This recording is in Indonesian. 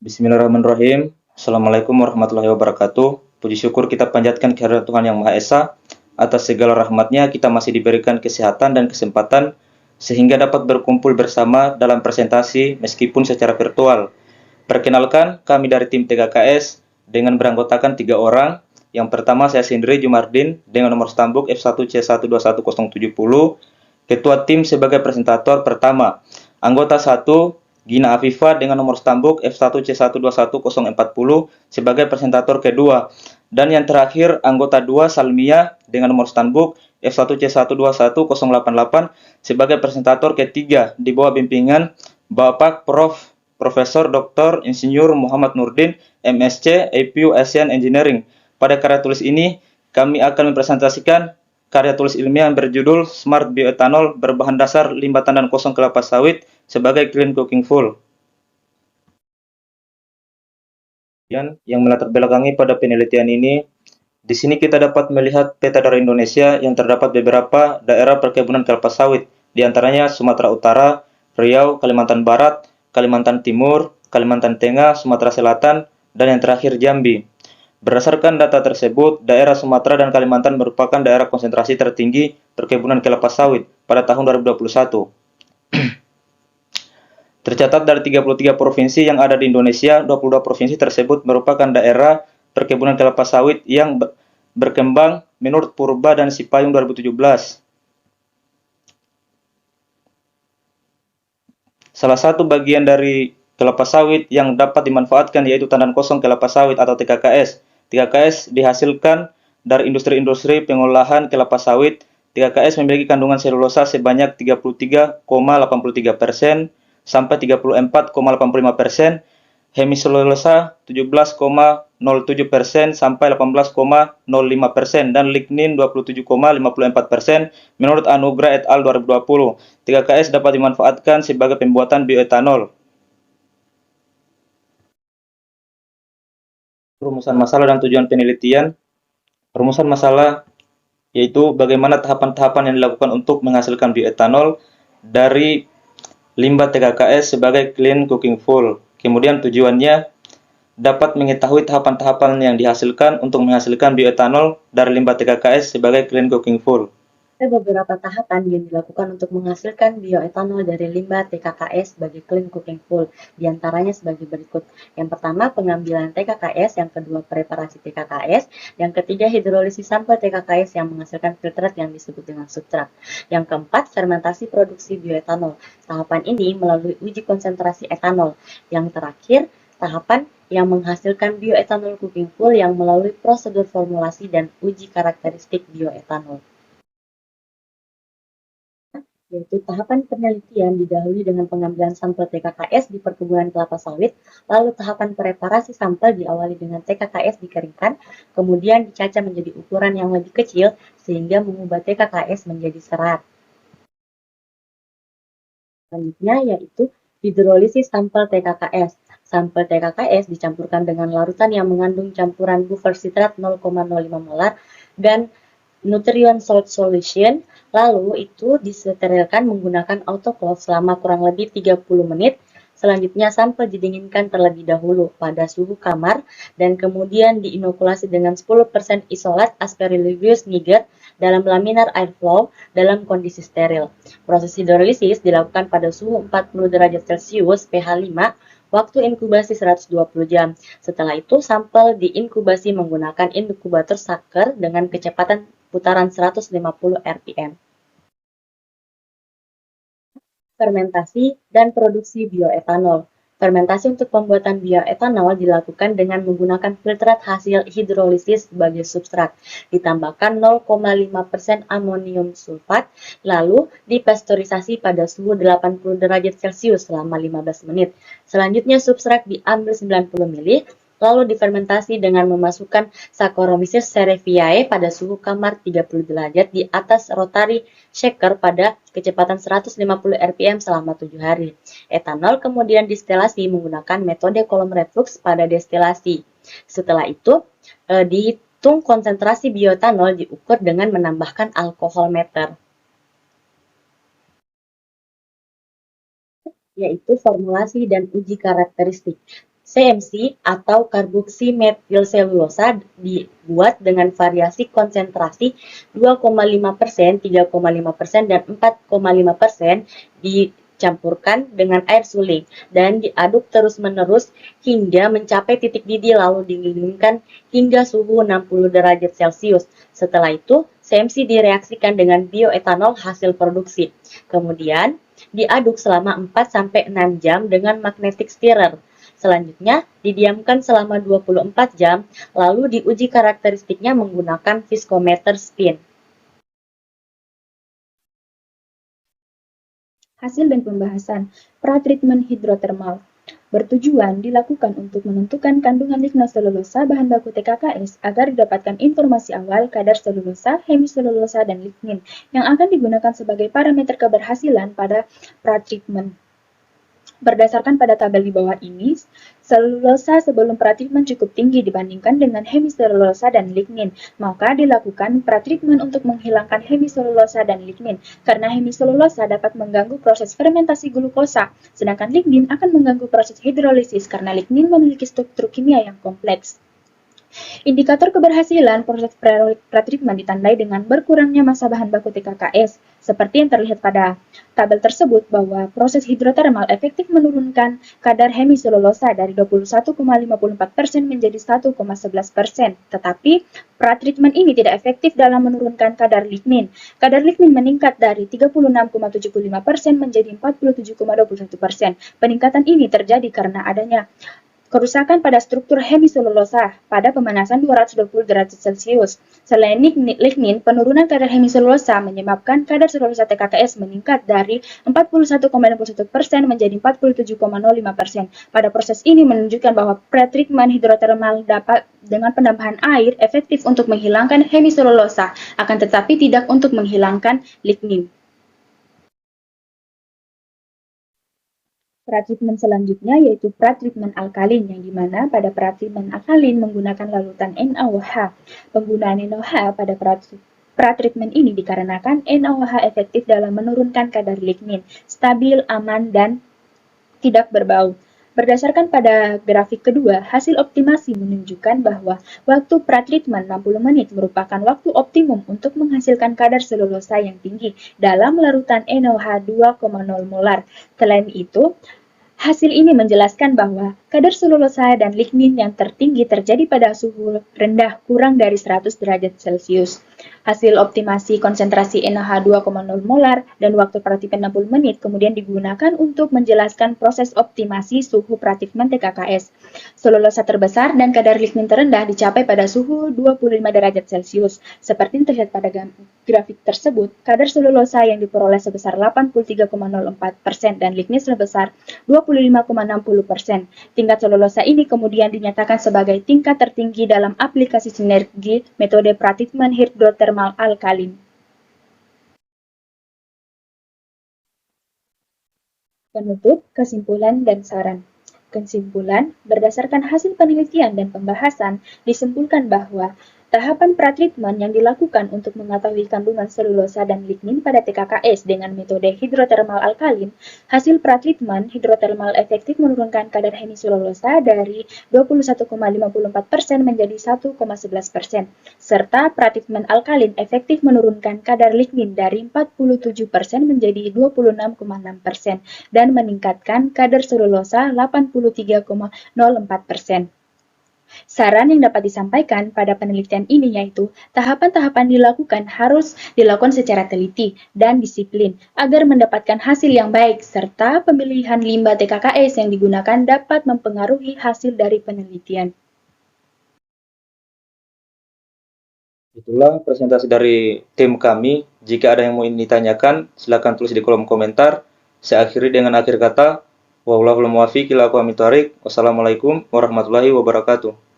Bismillahirrahmanirrahim. Assalamualaikum warahmatullahi wabarakatuh. Puji syukur kita panjatkan kehadirat Tuhan Yang Maha Esa. Atas segala rahmatnya kita masih diberikan kesehatan dan kesempatan sehingga dapat berkumpul bersama dalam presentasi meskipun secara virtual. Perkenalkan, kami dari tim TKKS dengan beranggotakan 3 orang. Yang pertama saya sendiri Jumardin dengan nomor stambuk F1C121070. Ketua tim sebagai presentator pertama. Anggota 1 Gina Afifa dengan nomor stambuk F1C121040 sebagai presentator kedua. Dan yang terakhir anggota 2 Salmia dengan nomor stambuk F1C121088 sebagai presentator ketiga di bawah bimbingan Bapak Profesor Dr. Insinyur Muhammad Nurdin, MSc, APU Asian Engineering. Pada karya tulis ini, kami akan mempresentasikan karya tulis ilmiah yang berjudul Smart Bioethanol berbahan dasar limbah tandan kosong kelapa sawit sebagai clean cooking fuel. Yang melatar belakangi pada penelitian ini, di sini kita dapat melihat peta daerah Indonesia yang terdapat beberapa daerah perkebunan kelapa sawit, di antaranya Sumatera Utara, Riau, Kalimantan Barat, Kalimantan Timur, Kalimantan Tengah, Sumatera Selatan, dan yang terakhir Jambi. Berdasarkan data tersebut, daerah Sumatera dan Kalimantan merupakan daerah konsentrasi tertinggi perkebunan kelapa sawit pada tahun 2021. Tercatat dari 33 provinsi yang ada di Indonesia, 22 provinsi tersebut merupakan daerah perkebunan kelapa sawit yang berkembang menurut Purba dan Sipayung 2017. Salah satu bagian dari kelapa sawit yang dapat dimanfaatkan yaitu tandan kosong kelapa sawit atau TKKS. TKKS dihasilkan dari industri-industri pengolahan kelapa sawit. TKKS memiliki kandungan selulosa sebanyak 33,83% sampai 34,85%, hemiselulosa 17,07% sampai 18,05% dan lignin 27,54%. Menurut Anugrah et al. 2020, TKKS dapat dimanfaatkan sebagai pembuatan bioetanol. Rumusan masalah dan tujuan penelitian. Rumusan masalah yaitu bagaimana tahapan-tahapan yang dilakukan untuk menghasilkan bioetanol dari limbah TKKS sebagai clean cooking fuel. Kemudian tujuannya dapat mengetahui tahapan-tahapan yang dihasilkan untuk menghasilkan bioetanol dari limbah TKKS sebagai clean cooking fuel. Ada beberapa tahapan yang dilakukan untuk menghasilkan bioetanol dari limbah TKKS sebagai clean cooking fuel, diantaranya sebagai berikut. Yang pertama, pengambilan TKKS, yang kedua, preparasi TKKS, yang ketiga, hidrolisis sampel TKKS yang menghasilkan filtrat yang disebut dengan substrat. Yang keempat, fermentasi produksi bioetanol. Tahapan ini melalui uji konsentrasi etanol. Yang terakhir, tahapan yang menghasilkan bioetanol cooking fuel yang melalui prosedur formulasi dan uji karakteristik bioetanol. Yaitu tahapan penelitian didahului dengan pengambilan sampel TKKS di perkebunan kelapa sawit, lalu tahapan preparasi sampel diawali dengan TKKS dikeringkan, kemudian dicacah menjadi ukuran yang lebih kecil sehingga mengubah TKKS menjadi serat. Selanjutnya yaitu hidrolisis sampel TKKS. Sampel TKKS dicampurkan dengan larutan yang mengandung campuran buffer sitrat 0,05 molar dan Nutrient Salt Solution, lalu itu disterilkan menggunakan autoclave selama kurang lebih 30 menit. Selanjutnya sampel didinginkan terlebih dahulu pada suhu kamar dan kemudian diinokulasi dengan 10% isolat Aspergillus niger dalam laminar airflow dalam kondisi steril. Proses hidrolisis dilakukan pada suhu 40 derajat Celcius pH 5, waktu inkubasi 120 jam. Setelah itu, sampel diinkubasi menggunakan inkubator Sacker dengan kecepatan putaran 150 rpm. Fermentasi dan produksi bioetanol. Fermentasi untuk pembuatan bioetanol dilakukan dengan menggunakan filtrat hasil hidrolisis sebagai substrat, ditambahkan 0,5% amonium sulfat, lalu dipasteurisasi pada suhu 80 derajat Celcius selama 15 menit. Selanjutnya substrat diambil 90 ml, lalu difermentasi dengan memasukkan Saccharomyces cerevisiae pada suhu kamar 30 derajat di atas rotary shaker pada kecepatan 150 rpm selama 7 hari. Etanol kemudian distilasi menggunakan metode kolom reflux pada destilasi. Setelah itu, dihitung konsentrasi bioetanol diukur dengan menambahkan alkohol meter, yaitu formulasi dan uji karakteristik. CMC atau karboksimetilselulosa dibuat dengan variasi konsentrasi 2,5%, 3,5%, dan 4,5% dicampurkan dengan air suling dan diaduk terus-menerus hingga mencapai titik didih lalu dinginkan hingga suhu 60 derajat Celcius. Setelah itu, CMC direaksikan dengan bioetanol hasil produksi. Kemudian, diaduk selama 4-6 jam dengan magnetic stirrer. Selanjutnya, didiamkan selama 24 jam, lalu diuji karakteristiknya menggunakan viskometer spin. Hasil dan pembahasan pretreatment hidrotermal bertujuan dilakukan untuk menentukan kandungan lignoselulosa bahan baku TKKS agar didapatkan informasi awal kadar selulosa, hemiselulosa, dan lignin yang akan digunakan sebagai parameter keberhasilan pada pretreatment. Berdasarkan pada tabel di bawah ini, selulosa sebelum pretreatment cukup tinggi dibandingkan dengan hemiselulosa dan lignin, maka dilakukan pretreatment untuk menghilangkan hemiselulosa dan lignin, karena hemiselulosa dapat mengganggu proses fermentasi glukosa, sedangkan lignin akan mengganggu proses hidrolisis karena lignin memiliki struktur kimia yang kompleks. Indikator keberhasilan proses pretreatment ditandai dengan berkurangnya massa bahan baku TKKS, seperti yang terlihat pada tabel tersebut bahwa proses hidrotermal efektif menurunkan kadar hemiselulosa dari 21,54% menjadi 1,11%, tetapi pretreatment ini tidak efektif dalam menurunkan kadar lignin. Kadar lignin meningkat dari 36,75% menjadi 47,21%. Peningkatan ini terjadi karena adanya kerusakan pada struktur hemiselulosa pada pemanasan 220 derajat Celcius. Selain lignin, penurunan kadar hemiselulosa menyebabkan kadar selulosa TKKS meningkat dari 41,61% menjadi 47,05%. Pada proses ini menunjukkan bahwa pretreatment hidrotermal dapat dengan penambahan air efektif untuk menghilangkan hemiselulosa, akan tetapi tidak untuk menghilangkan lignin. Pretreatment selanjutnya yaitu pretreatment alkalin, yang dimana pada pretreatment alkalin menggunakan larutan NaOH. Penggunaan NaOH pada pretreatment ini dikarenakan NaOH efektif dalam menurunkan kadar lignin, stabil, aman, dan tidak berbau. Berdasarkan pada grafik kedua, hasil optimasi menunjukkan bahwa waktu pretreatment 60 menit merupakan waktu optimum untuk menghasilkan kadar selulosa yang tinggi dalam larutan NaOH 2,0 molar. Selain itu, hasil ini menjelaskan bahwa kadar selulosa dan lignin yang tertinggi terjadi pada suhu rendah kurang dari 100 derajat Celcius. Hasil optimasi konsentrasi NaOH 2,0 molar dan waktu pretreatment 60 menit kemudian digunakan untuk menjelaskan proses optimasi suhu pretreatment TKKS. Selulosa terbesar dan kadar lignin terendah dicapai pada suhu 25 derajat Celcius. Seperti yang terlihat pada grafik tersebut, kadar selulosa yang diperoleh sebesar 83,04% dan lignin sebesar 25,60%. Tingkat selulosa ini kemudian dinyatakan sebagai tingkat tertinggi dalam aplikasi sinergi metode pretreatment hidrotermal alkalin. Penutup, kesimpulan, dan saran. Kesimpulan, berdasarkan hasil penelitian dan pembahasan, disimpulkan bahwa tahapan pretreatment yang dilakukan untuk mengetahui kandungan selulosa dan lignin pada TKKS dengan metode hidrotermal alkalin, hasil pretreatment hidrotermal efektif menurunkan kadar hemiselulosa dari 21,54% menjadi 1,11%, serta pretreatment alkalin efektif menurunkan kadar lignin dari 47% menjadi 26,6% dan meningkatkan kadar selulosa 83,04%. Saran yang dapat disampaikan pada penelitian ini yaitu tahapan-tahapan harus dilakukan secara teliti dan disiplin agar mendapatkan hasil yang baik, serta pemilihan limbah TKKS yang digunakan dapat mempengaruhi hasil dari penelitian. Itulah presentasi dari tim kami. Jika ada yang mau ditanyakan, silakan tulis di kolom komentar. Saya akhiri dengan akhir kata, wallahul muwaffiq ila aqwamit thoriq. Wassalamualaikum warahmatullahi wabarakatuh.